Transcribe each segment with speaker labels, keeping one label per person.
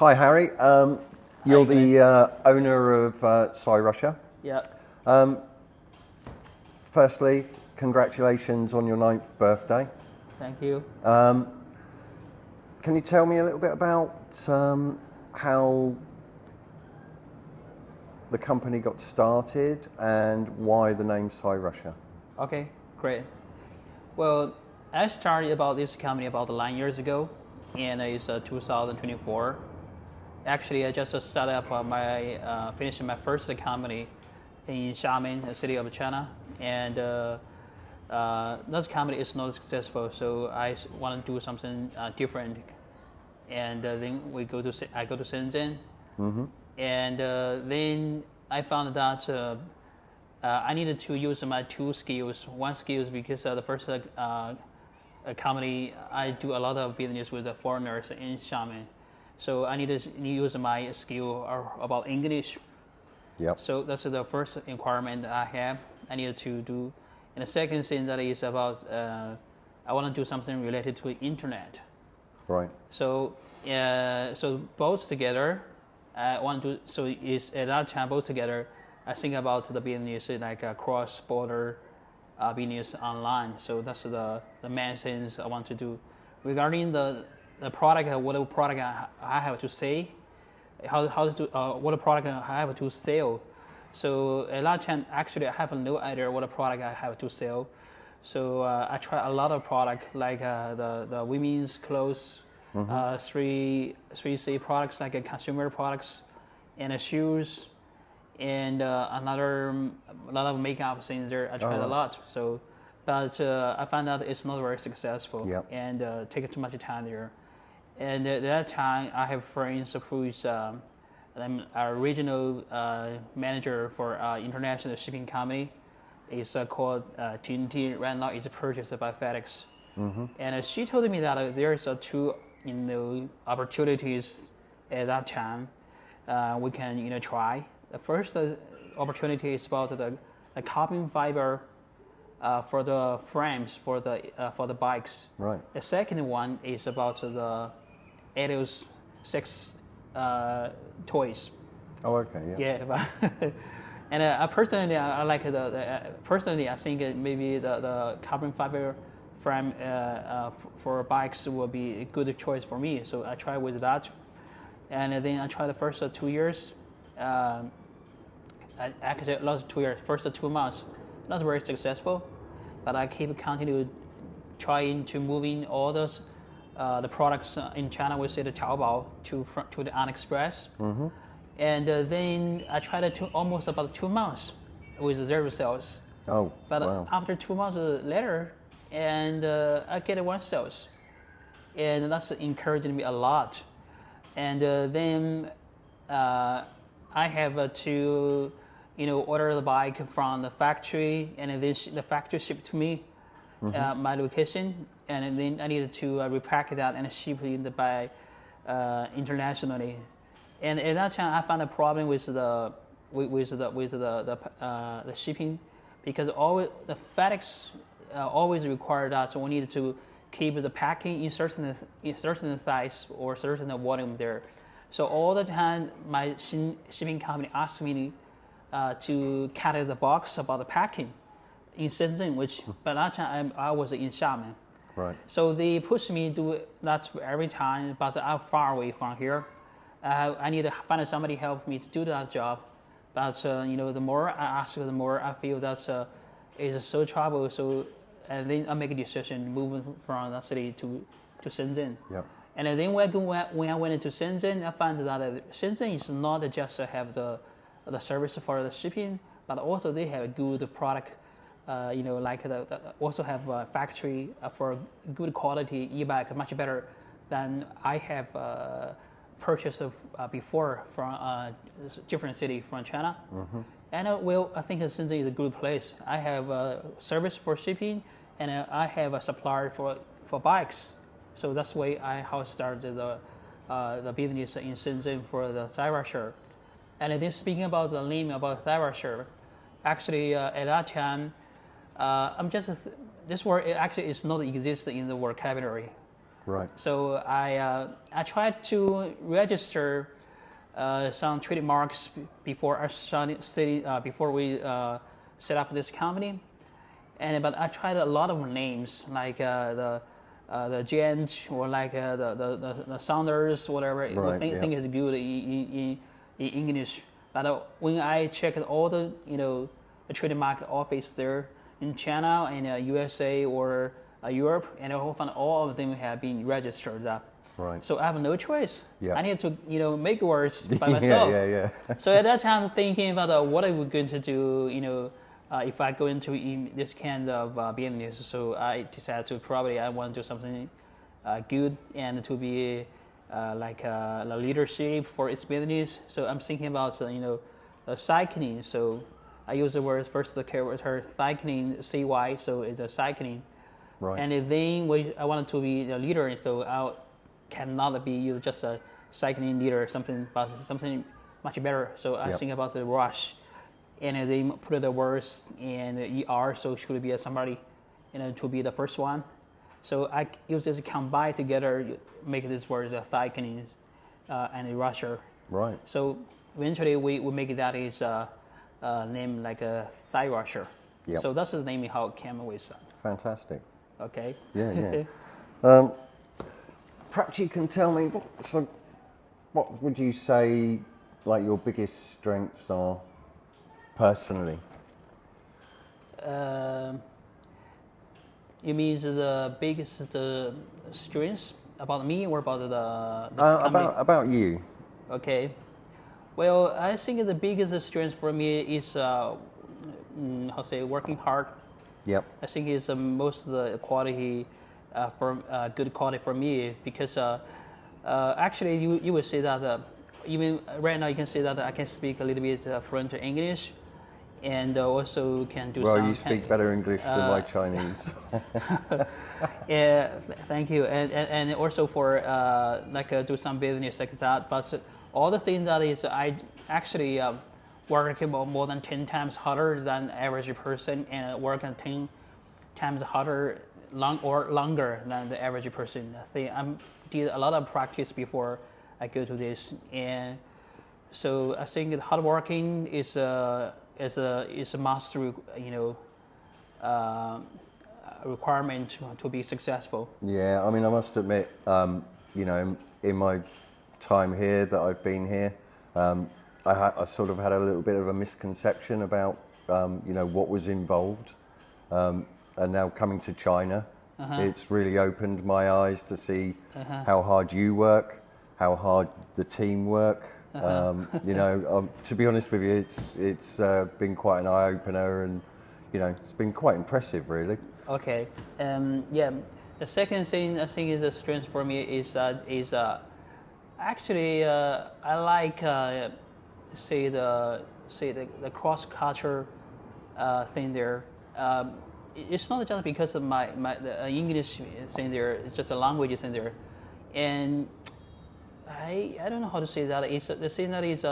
Speaker 1: Hi, Harry. You're
Speaker 2: Glen.
Speaker 1: the owner of Cyrusher.
Speaker 2: Yeah.
Speaker 1: Firstly, congratulations on your 9th birthday.
Speaker 2: Thank you.
Speaker 1: Can you tell me a little bit about how the company got started and why the name Cyrusher?
Speaker 2: Okay, great. Well, I started about this company about 9 years ago, and it's 2024. Actually, I just started up finishing my first company in Xiamen, the city of China, and that company is not successful. So I want to do something different, and then I go to Shenzhen, and then I found that I needed to use my two skills. One skill is because the first company I do a lot of business with foreigners in Xiamen. So I need to use my skill about English.
Speaker 1: Yep.
Speaker 2: So that's the first requirement I have. I need to do. And the second thing that is about I want to do something related to internet.
Speaker 1: Right.
Speaker 2: So so both together, I want to. So is at that time both together. I think about the business like a cross-border business online. So that's the main things I want to do. Regarding the product, what product I have to say, what product I have to sell. So a lot of time, actually, I have no idea what product I have to sell. So I try a lot of product like the women's clothes, 3C products like consumer products, and shoes, and a lot of makeup things there. I tried a lot. So, but I found out it's not very successful, and take too much time there. And at that time, I have friends who is I'm a regional manager for international shipping company. It's called TNT. Right now, it's purchased by FedEx. And she told me that there's two opportunities at that time we can try. The first opportunity is about the carbon fiber for the frames for the bikes. Right. The second one is about the adult sex toys.
Speaker 1: Oh, okay, yeah.
Speaker 2: Yeah, and personally, I like personally, I think maybe the carbon fiber frame for bikes will be a good choice for me. So I try with that, and then I tried the first 2 years. Actually, last 2 years, first 2 months, not very successful, but I keep continue trying to move in all those the products in China. We say the Taobao to the AliExpress, and then I tried it almost about 2 months with 0 sales.
Speaker 1: Oh,
Speaker 2: but
Speaker 1: wow.
Speaker 2: After 2 months later, and I get 1 sales, and that's encouraging me a lot. And then I have to order the bike from the factory, and then the factory shipped to me my location, and then I needed to repack that and ship it by internationally. And at that time, I found a problem with the shipping, because the FedEx always required that, so we needed to keep the packing in certain size or certain volume there. So all the time, my shipping company asked me to carry the box about the packing in Shenzhen, which by that time I was in Xiamen.
Speaker 1: Right.
Speaker 2: So they pushed me to do that every time, but I'm far away from here. I need to find somebody help me to do that job. But the more I ask, the more I feel that it's so trouble. So and then I make a decision moving from that city to Shenzhen. Yep. And then when I went into Shenzhen, I found that Shenzhen is not just have the service for the shipping, but also they have a good product. Like also have a factory for good quality e-bike, much better than I have purchased before from different city from China. And I think Shenzhen is a good place. I have a service for shipping, and I have a supplier for bikes. So that's why I started the business in Shenzhen for the Cyrusher. And then speaking about the name about Cyrusher, actually at that time, this word actually is not exist in the vocabulary.
Speaker 1: Right.
Speaker 2: So I tried to register some trademarks before before we set up this company, but I tried a lot of names like the Gent or like the Saunders, whatever.
Speaker 1: Right,
Speaker 2: Think is good in English. But when I checked all the the trademark office there in China and USA or Europe, and I found all of them have been registered up.
Speaker 1: Right.
Speaker 2: So I have no choice.
Speaker 1: Yeah.
Speaker 2: I need to make words by myself.
Speaker 1: yeah.
Speaker 2: So at that time, thinking about what I was going to do, if I go into this kind of business. So I decided to I want to do something good and to be like the leadership for its business. So I'm thinking about cycling. So I use the word first, the character cycling, CY. So it's a cycling.
Speaker 1: Right.
Speaker 2: And then I wanted to be a leader, so I cannot be just a cycling leader, but something much better. So I think about the rush, and then put the words and ER, so should be somebody, to be the first one. So I use this combine together, make this word a cycling and a rusher.
Speaker 1: Right.
Speaker 2: So eventually we make that is name like a thigh rusher.
Speaker 1: Yep.
Speaker 2: So that's the name how it came with that.
Speaker 1: Fantastic.
Speaker 2: Okay.
Speaker 1: Yeah. Perhaps you can tell me what would you say like your biggest strengths are personally?
Speaker 2: You mean the biggest strengths about me or about the company?
Speaker 1: About you.
Speaker 2: Okay. Well, I think the biggest strength for me is working hard.
Speaker 1: Yep.
Speaker 2: I think it's most of the quality good quality for me because actually you would say that even right now you can say that I can speak a little bit fluent English and also can do.
Speaker 1: Well, you speak better English than my Chinese.
Speaker 2: Yeah, thank you, and also for do some business like that. But all the things that is I actually work more than 10 times harder than average person and work 10 times harder longer than the average person. I think I did a lot of practice before I go to this, and so I think hard working is a must, requirement to be successful.
Speaker 1: Yeah, I mean, I must admit, in my time here that I've been here, I sort of had a little bit of a misconception about what was involved, and now coming to China, it's really opened my eyes to see how hard you work, how hard the team work. To be honest with you, it's been quite an eye opener, and it's been quite impressive, really. Okay,
Speaker 2: The second thing I think is a strength for me is actually I like the cross culture thing there. It's not just because of the English thing there. It's just the language is in there, and I don't know how to say that. It's the thing that is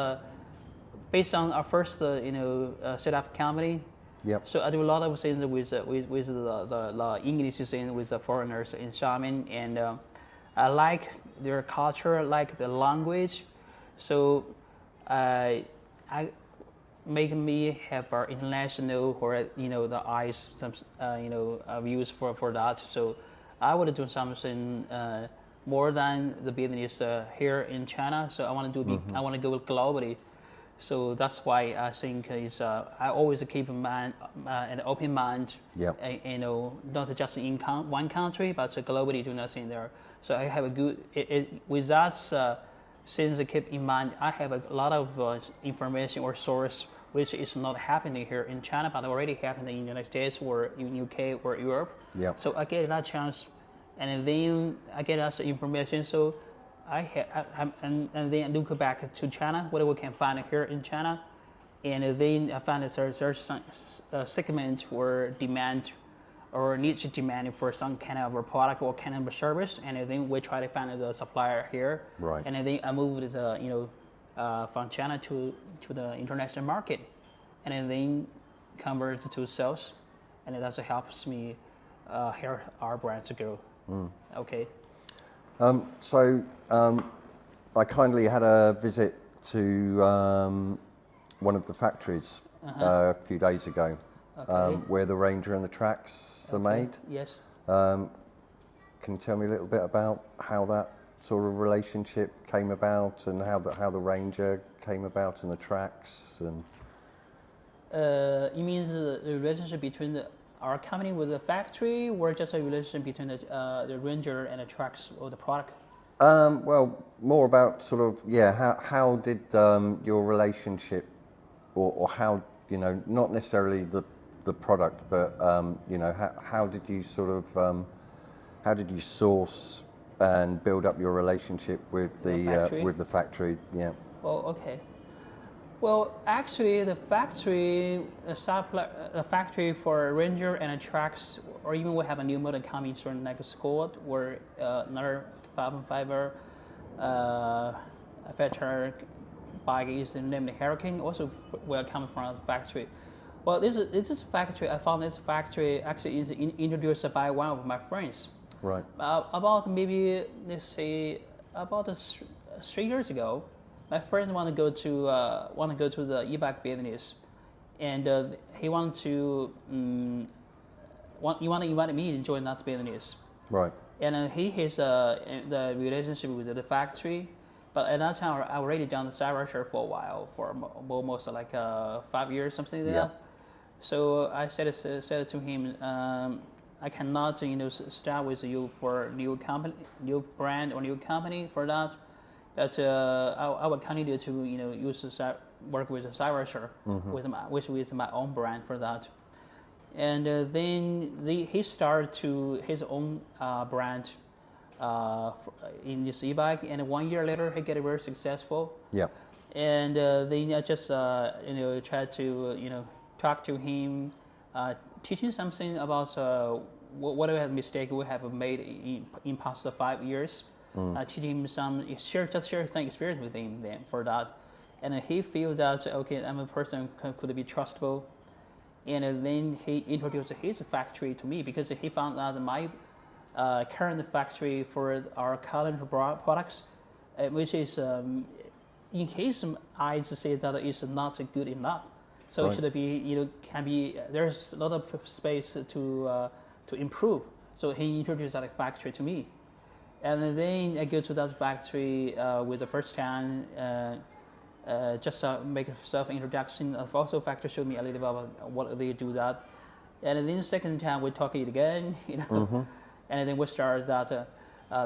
Speaker 2: based on our first set up company.
Speaker 1: Yep.
Speaker 2: So I do a lot of things with the English thing with the foreigners in Xiamen, and I like their culture, like the language. So I make me have our international or the eyes some views for that. So I would do something more than the business here in China. So I want to do I want to go globally. So that's why I think is I always keep in mind an open mind.
Speaker 1: Yep.
Speaker 2: Not just in one country, but globally do nothing there. So I have a good with that. Since I keep in mind, I have a lot of information or source which is not happening here in China, but already happening in the United States or in UK or Europe.
Speaker 1: Yep.
Speaker 2: So I get that chance, and then I get that information. So and then I look back to China, what we can find here in China, and then I find there's some segment or demand or niche demand for some kind of a product or kind of a service, and then we try to find the supplier here.
Speaker 1: Right.
Speaker 2: And then I moved from China to the international market, and then convert to sales, and that helps me here our brand to grow. Okay.
Speaker 1: I kindly had a visit to one of the factories a few days ago, where the Ranger and the tracks are made.
Speaker 2: Yes.
Speaker 1: Can you tell me a little bit about how that sort of relationship came about, and how the Ranger came about and the tracks? And
Speaker 2: You mean the relationship between our company with the factory, or just a relationship between the Ranger and the tracks or the product?
Speaker 1: Well, more about sort of, how did your relationship, or how, not necessarily the product, but how did you sort of how did you source and build up your relationship with the factory? Yeah.
Speaker 2: Oh, okay. Well, actually, the factory for Ranger and the tracks, or even we have a new model coming soon, like a Squad or another carbon fiber feature bike is named Hurricane, also will come from the factory. Well, this is factory. I found this factory actually is introduced by one of my friends.
Speaker 1: Right.
Speaker 2: About maybe, let's say, about 3 years ago, my friend want to go to the ebike business, and he want to invite me to join that business.
Speaker 1: Right.
Speaker 2: And he has the relationship with the factory, but at that time I already done the Cyrusher for a while, for almost like 5 years, something like that. So I said to him, I cannot start with you for new company, new brand or new company for that. But I will continue to work with the Cyrusher with my own brand for that. And then he started to his own brand in this e-bike, and 1 year later he get very successful.
Speaker 1: Yeah.
Speaker 2: And then I just tried to talk to him, teaching something about what mistake we have made in past 5 years. Teaching him share some experience with him then for that, and he feels that okay, I'm a person who could be trustable, and then he introduced his factory to me because he found that my current factory for our current products, which is in his eyes say that it's not good enough, so it should be can be there's a lot of space to improve. So he introduced that factory to me. And then I go to that factory with the first time, just make a self-introduction. Also, factory showed me a little bit about what they do that. And then the second time we talk it again, and then we start that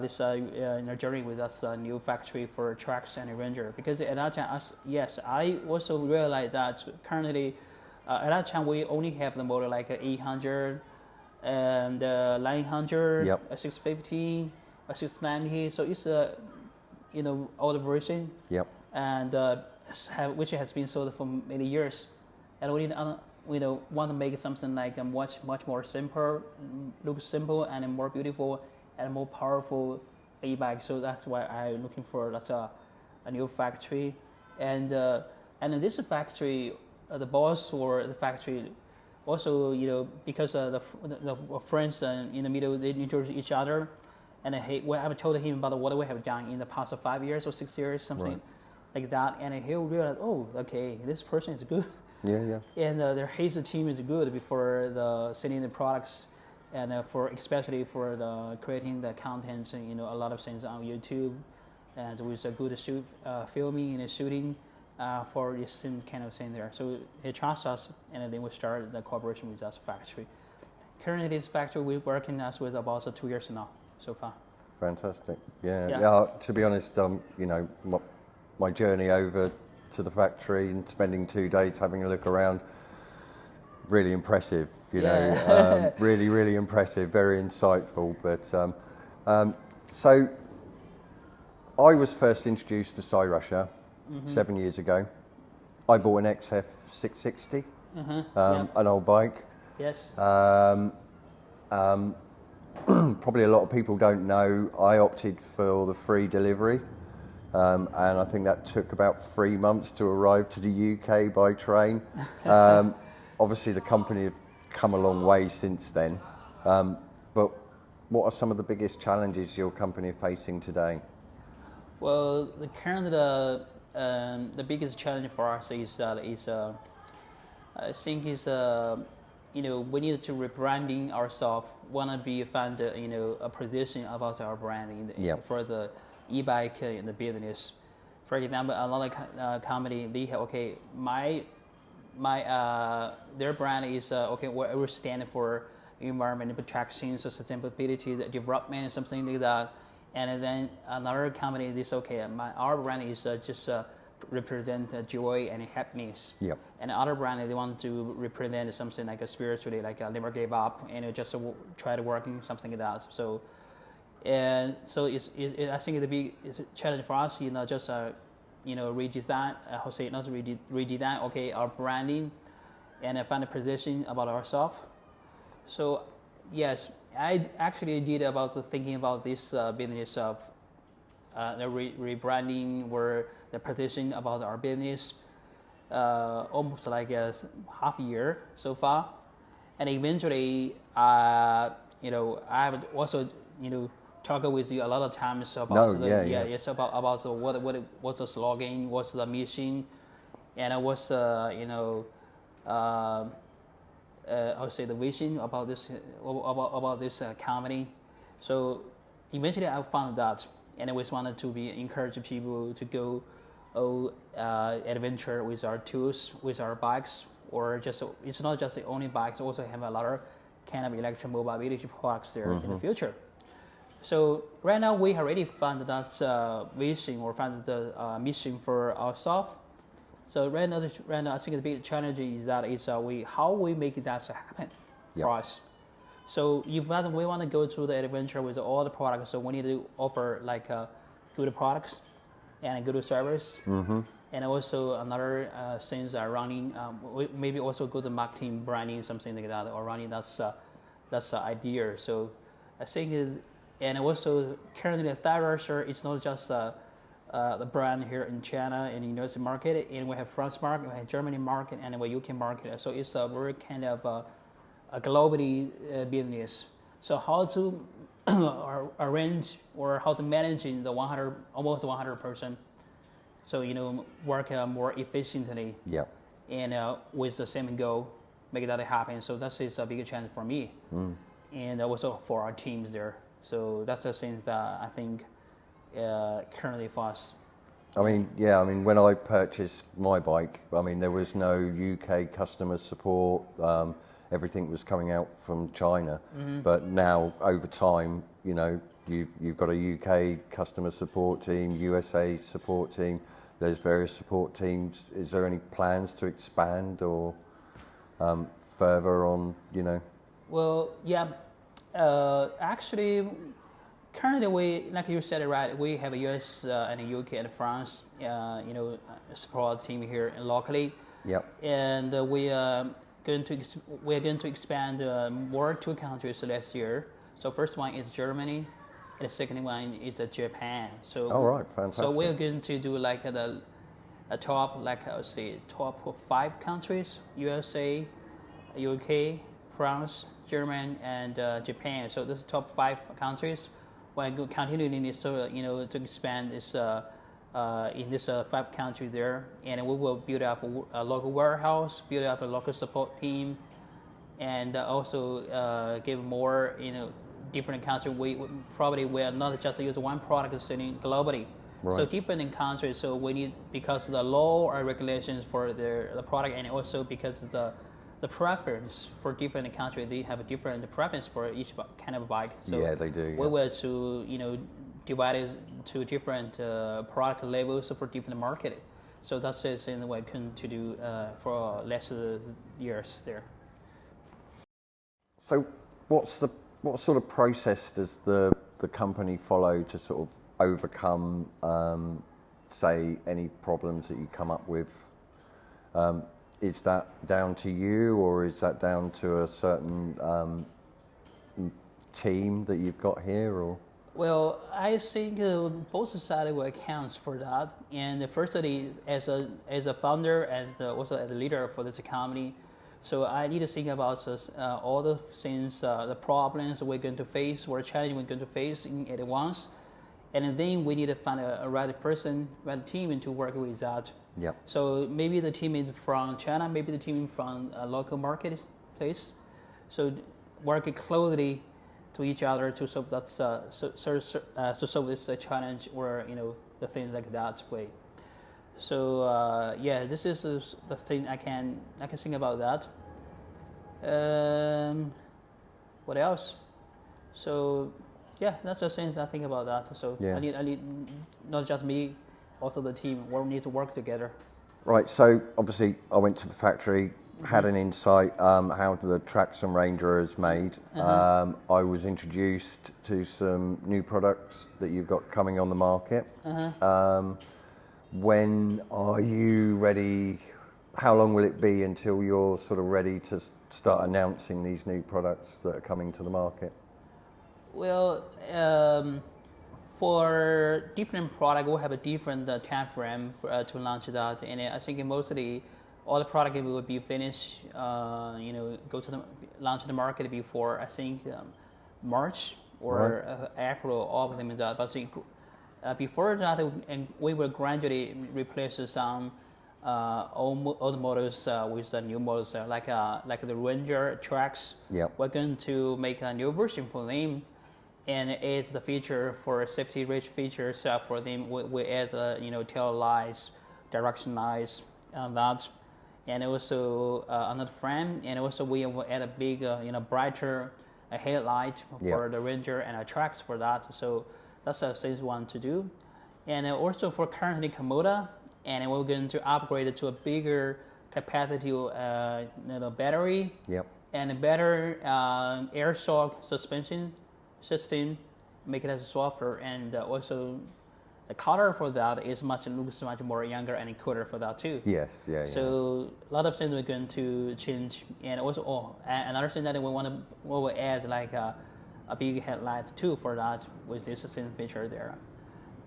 Speaker 2: this journey with us new factory for tracks and Ranger. Because at that time, I also realized that currently at that time we only have the model like 800 and 900, 650. A 690, so it's a older version. Yep. And which has been sold for many years, and we want to make something like a much more simple, looks simple and more beautiful and more powerful e-bike. So that's why I'm looking for a new factory, and in this factory, the boss or the factory also because the friends in the middle, they introduce each other. And I told him about what we have done in the past 5 years or 6 years, something like that. And he realized, oh, okay, this person is good. Yeah. And his team is good for the selling the products, and especially for the creating the contents, and a lot of things on YouTube, and with a good filming and shooting for this kind of thing there. So he trusts us, and then we started the cooperation with us factory. Currently, this factory we're working with about 2 years now. So far.
Speaker 1: Fantastic. Yeah. To be honest, my journey over to the factory and spending 2 days having a look around, really impressive. Really, really impressive. Very insightful. But so I was first introduced to Cyrusher 7 years ago. I bought an XF 660, an old bike.
Speaker 2: Yes.
Speaker 1: Probably a lot of people don't know, I opted for the free delivery, and I think that took about 3 months to arrive to the UK by train. Obviously the company have come a long way since then, but what are some of the biggest challenges your company are facing today?
Speaker 2: Well, the biggest challenge for us is I think is we need to rebranding ourselves. Want to be find a position about our brand for the e-bike in the business. For example, a lot of company they have their brand is we stand for environmental protection, so sustainability, the development, something like that. And then another company is our brand is just represent joy and happiness.
Speaker 1: Yep.
Speaker 2: And other brand they want to represent something like a spiritually, like never give up and just try to work in something like that. So I think it's a big challenge for us. Just redesign. Not redesign. Our branding and find a position about ourselves. So yes, I actually did thinking about this business of the rebranding or the position about our business almost like half a year so far, and eventually I have also talked with you a lot of times about about what's the slogan, what's the mission, and what's I would say the vision about this company. So eventually I found that, and I always wanted to encourage people to go adventure with our tools, with our bikes, or it's not just the only bikes. Also have a lot of kind of electromobility products there in the future. So right now we already found that vision or found the mission for ourselves. So right now I think the big challenge is how we make that happen for us. So if we want to go to the adventure with all the products, so we need to offer good products and good service, and also another things are running. Maybe also good marketing, branding, something like that, or running. That's the idea. So I think and also currently Cyrusher is not just the brand here in China and in US market, and we have France market, we have Germany market, and we UK market. So it's a very kind of a globally business. So how to arrange or how to manage in the almost 100%. So work more efficiently.
Speaker 1: Yeah.
Speaker 2: And with the same goal, make that happen. So that is a big challenge for me, and also for our teams there. So that's the thing that I think currently for us.
Speaker 1: I mean, when I purchased my bike, there was no UK customer support. Everything was coming out from China. But now, over time, you've got a UK customer support team, USA support team. There's various support teams. Is there any plans to expand or further on?
Speaker 2: Well, yeah. Actually, currently, like you said, right, we have a US and a UK and France, support team here locally.
Speaker 1: Yep.
Speaker 2: And we're going to expand more 2 countries last year. So first one is Germany, and the second one is Japan. So
Speaker 1: all right, fantastic.
Speaker 2: So we're going to do a top, top 5 countries: USA, UK, France, Germany, and Japan. So this is top 5 countries. We're continuing to expand this in this 5 countries there, and we will build up a local warehouse, build up a local support team, and also give more different countries. We will not just use one product selling globally. Right. So different countries. So we need, because of the law or regulations for the product, and also because of the preference for different countries, they have a different preference for each kind of bike. So
Speaker 1: yeah, they do.
Speaker 2: We will to divide it to different product levels for different market. So that's the thing we can to do for less years there.
Speaker 1: So what sort of process does the company follow to sort of overcome, say, any problems that you come up with? Is that down to you, or is that down to a certain team that you've got here, or?
Speaker 2: Well, I think both sides will account for that. And firstly, as a founder, and also as a leader for this company, So I need to think about all the things, the problems we're going to face or challenges we're going to face at once. And then we need to find a right person, right team to work with that.
Speaker 1: Yep.
Speaker 2: So maybe the team is from China, maybe the team from a local marketplace. So working closely to each other to solve that, to solve this challenge or the things like that way. So this is the thing I can think about that. What else? So that's the things I think about that. So I need not just me, also the team. We need to work together.
Speaker 1: Right. So obviously, I went to the factory, had an insight how the Traxxon Ranger is made. I was introduced to some new products that you've got coming on the market. When are you ready? How long will it be until you're sort of ready to start announcing these new products that are coming to the market?
Speaker 2: Well, for different product, we have a different time frame to launch that, and I think mostly all the product will be finished, go to the launch the market before I think March or April, all of them is that. But before that, and we will gradually replace some old models with the new models, like the Ranger Trax. We're going to make a new version for them, and it's the feature for safety-rich features for them. We add tail lights, direction lights, that. And also another frame, and also we will add a big, brighter headlight for the Ranger and a Trax for that. So that's the things we want to do. And also for currently Komoda, and we're going to upgrade it to a bigger capacity battery and a better air shock suspension system, make it as softer, and also the color for that looks much more younger and cooler for that too. So a lot of things we're going to change, and also another thing that we will add like a big headlight too for that with this same feature there.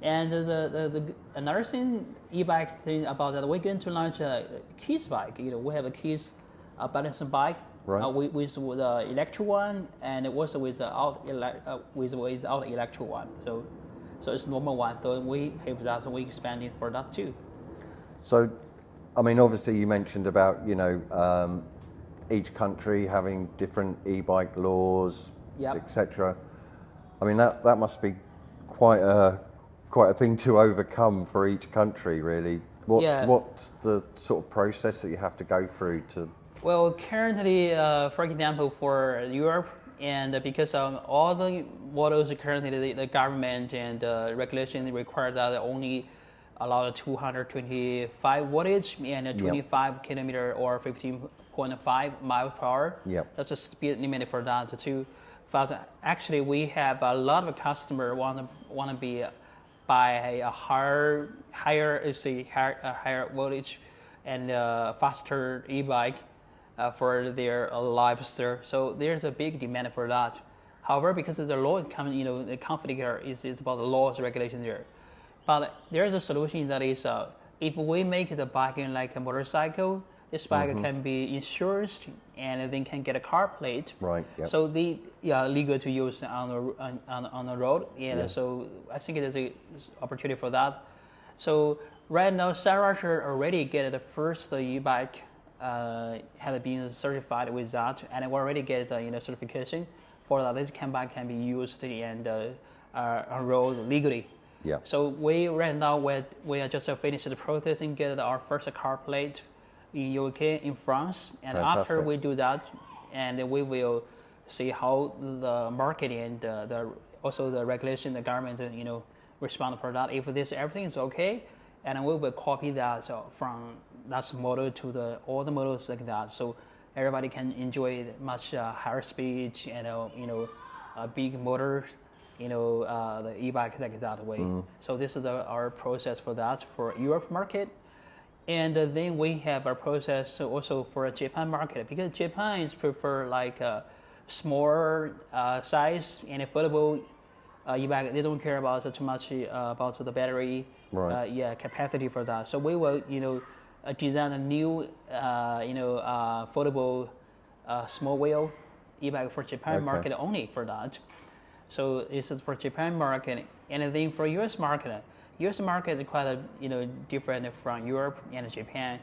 Speaker 2: And the another thing e-bike thing about that, we're going to launch a Keys bike. We have a Keys balancing bike. With the electric one, and also without electric one. So it's normal one. So we have that, so we expanding for that too.
Speaker 1: So, I mean, obviously you mentioned about each country having different e-bike laws, etc. I mean that must be quite a thing to overcome for each country, really. What's the sort of process that you have to go through to?
Speaker 2: Well, currently, for example, for Europe, and because all the models currently the government and regulation require that only allow 225 wattage and 25 kilometer or 15.5 miles per hour. That's the speed limit for that too. But actually, we have a lot of customers want to be buy a higher voltage and faster e-bike for their lifestyle. So there's a big demand for that. However, because of the law coming, the conflict here is about the laws regulation there. But there's a solution that is, if we make the bike like a motorcycle, this bike can be insured and then can get a car plate. So they legal to use on the road. And so I think there's an opportunity for that. So right now, Cyrusher already get the first e-bike had been certified with that, and we already get certification for that. This bike can be used and on road legally. So we right now we are just finishing the process and get our first car plate in UK, in France, and after we do that, and we will see how the market and also the regulation, the government, respond for that. If everything is okay, and we will copy that from that model to all the models like that, so everybody can enjoy much higher speed and a big motor, the e-bike like that way. So this is our process for that for Europe market. And then we have our process also for a Japan market, because Japan is prefer like a smaller size and affordable e-bike. They don't care about too much about the battery capacity for that. So we will design a new, foldable small wheel e-bike for Japan market only for that. So this is for Japan market, and then for US market is quite different from Europe and Japan.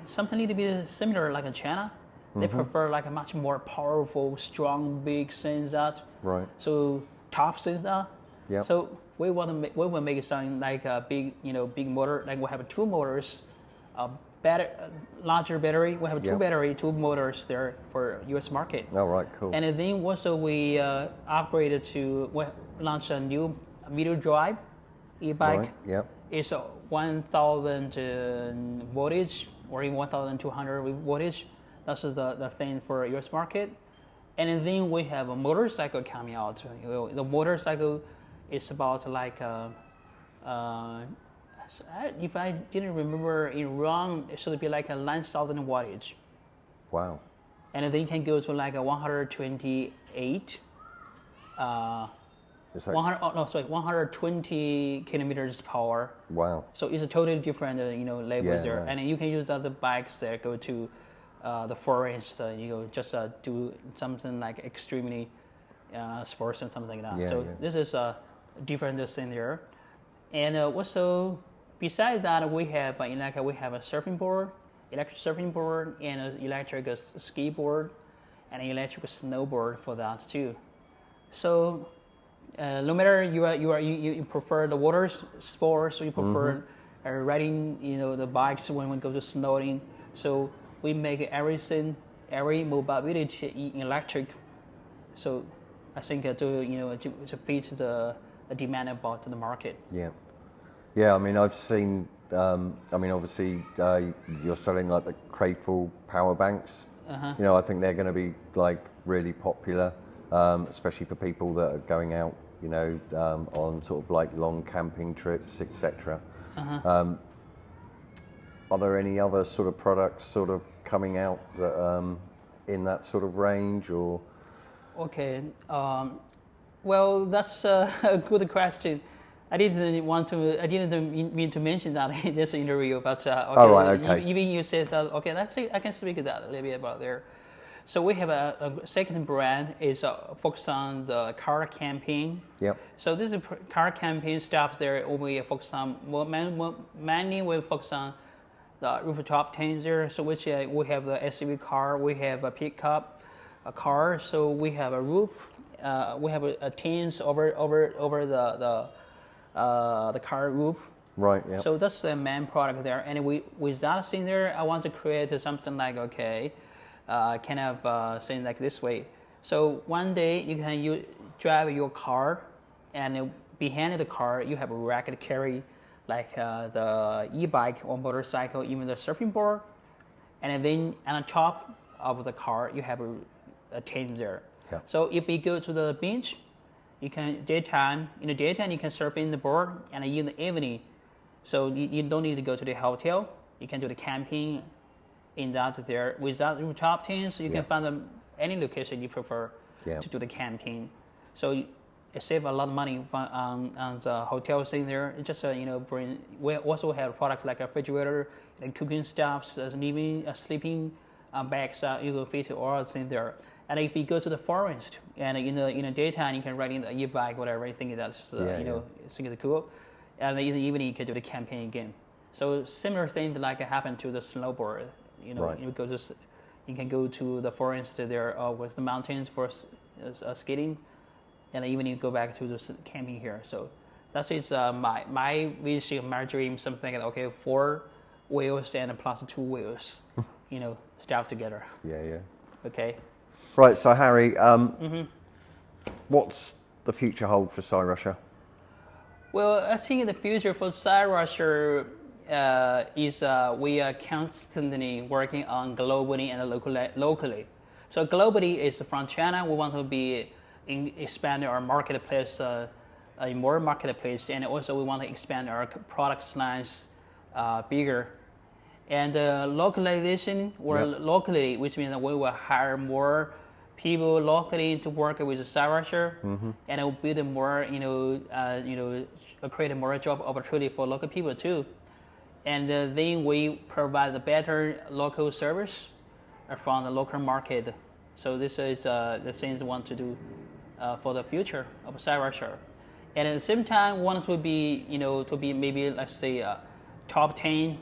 Speaker 2: Something a little bit similar like in China. They prefer like a much more powerful, strong, big sensor. Right. So top sensor. Yeah. So we will make something like a big motor. Like we have 2 motors, larger battery. We have two motors there for US market.
Speaker 1: Oh, right, cool.
Speaker 2: And then also we upgraded to launch a new middle drive e-bike.
Speaker 1: Right. Yeah.
Speaker 2: It's 1,000 voltage or even 1,200 voltage. That's the thing for US market. And then we have a motorcycle coming out. The motorcycle is about like if I didn't remember it wrong, it should be like a 9,000 wattage.
Speaker 1: Wow.
Speaker 2: And then you can go to like a 128. 120 kilometers power.
Speaker 1: Wow.
Speaker 2: So it's a totally different, levels there. Right. And you can use other bikes that go to the forest, just do something like extremely sports and something like that. This is a different thing there. And also, besides that, we have a surfing board, electric surfing board, and an electric ski board, and an electric snowboard for that too. So no matter you prefer the water sports, or you prefer riding the bikes when we go to snowing. So we make everything, every mobility electric. So I think to fit the demand about the market.
Speaker 1: Yeah. Yeah, I mean, I've seen, obviously you're selling like the Crayful power banks. I think they're going to be like really popular, especially for people that are going out, on sort of like long camping trips, etc. Are there any other sort of products sort of coming out that in that sort of range or?
Speaker 2: Okay, well, that's a good question. I didn't mean to mention that in this interview, but okay. Even you said that. Okay, I can speak that a little bit about there. So we have a second brand is focused on the car camping. Yep. So this is car camping stuff there. We focus on mainly we focus on the rooftop tents there. So which we have the SUV car, we have a pickup, a car. So we have a roof. We have a tents over the car roof.
Speaker 1: Right. Yeah.
Speaker 2: So that's the main product there. And with that thing there, I want to create something like kind of saying like this way. So one day you can drive your car, and behind the car you have a rack to carry like the e-bike or motorcycle, even the surfing board, and then on the top of the car you have a tent there. Yeah. So if you go to the beach, you can in the daytime you can surf in the board, and in the evening, so you don't need to go to the hotel. You can do the camping in that there. Without rooftop tents, you can find any location you prefer to do the camping. So it saves a lot of money on the hotels in there. It just we also have products like a refrigerator and cooking stuff, sleeping bags. You can fit all in there. And if you go to the forest and in the daytime you can ride in the e-bike, whatever, I think that's it's cool. And in the evening you can do the camping again. So similar thing like happened to the snowboard. Right. You can go to the forest there with the mountains for skating, and even you go back to the camping here. So that is my vision, my dream, something like 4 wheels and plus 2 wheels, strapped together.
Speaker 1: Yeah.
Speaker 2: Okay.
Speaker 1: Right. So Harry, what's the future hold for Cyrusher?
Speaker 2: Well, I think the future for Cyrusher is we are constantly working on globally and locally. So globally is from China. We want to expand our marketplace, more marketplace, and also we want to expand our product lines bigger. And localization locally, which means that we will hire more people locally to work with Cyrusher, and it will build more, create more job opportunity for local people too. and then we provide the better local service from the local market. So this is the things we want to do for the future of Cyrusher. And at the same time, want to be, to be maybe, let's say, top 10,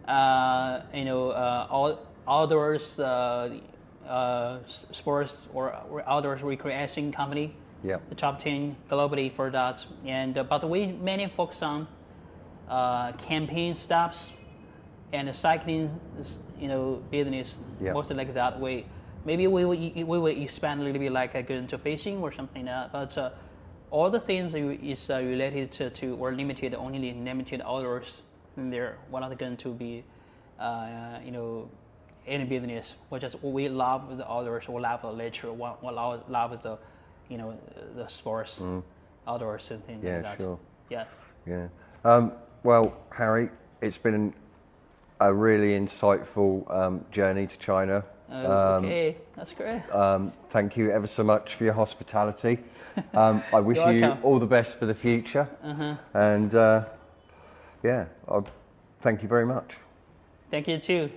Speaker 2: all outdoors sports or outdoors recreation company.
Speaker 1: Yeah.
Speaker 2: The top 10 globally for that. And but we mainly focus on campaign stops and cycling, business.
Speaker 1: Yeah.
Speaker 2: Mostly like that way. Maybe we will expand a little bit, like go into fishing or something like that. But all the things is related to or limited, only limited outdoors. And we're not going to be, any business. We love the outdoors. We love the nature. We love the, the sports, outdoors and things like that.
Speaker 1: Sure.
Speaker 2: Yeah.
Speaker 1: Yeah. Well, Harry, it's been a really insightful journey to China.
Speaker 2: Okay, that's great.
Speaker 1: Thank you ever so much for your hospitality. I wish you
Speaker 2: welcome.
Speaker 1: all the best for the future. And thank you very much.
Speaker 2: Thank you too.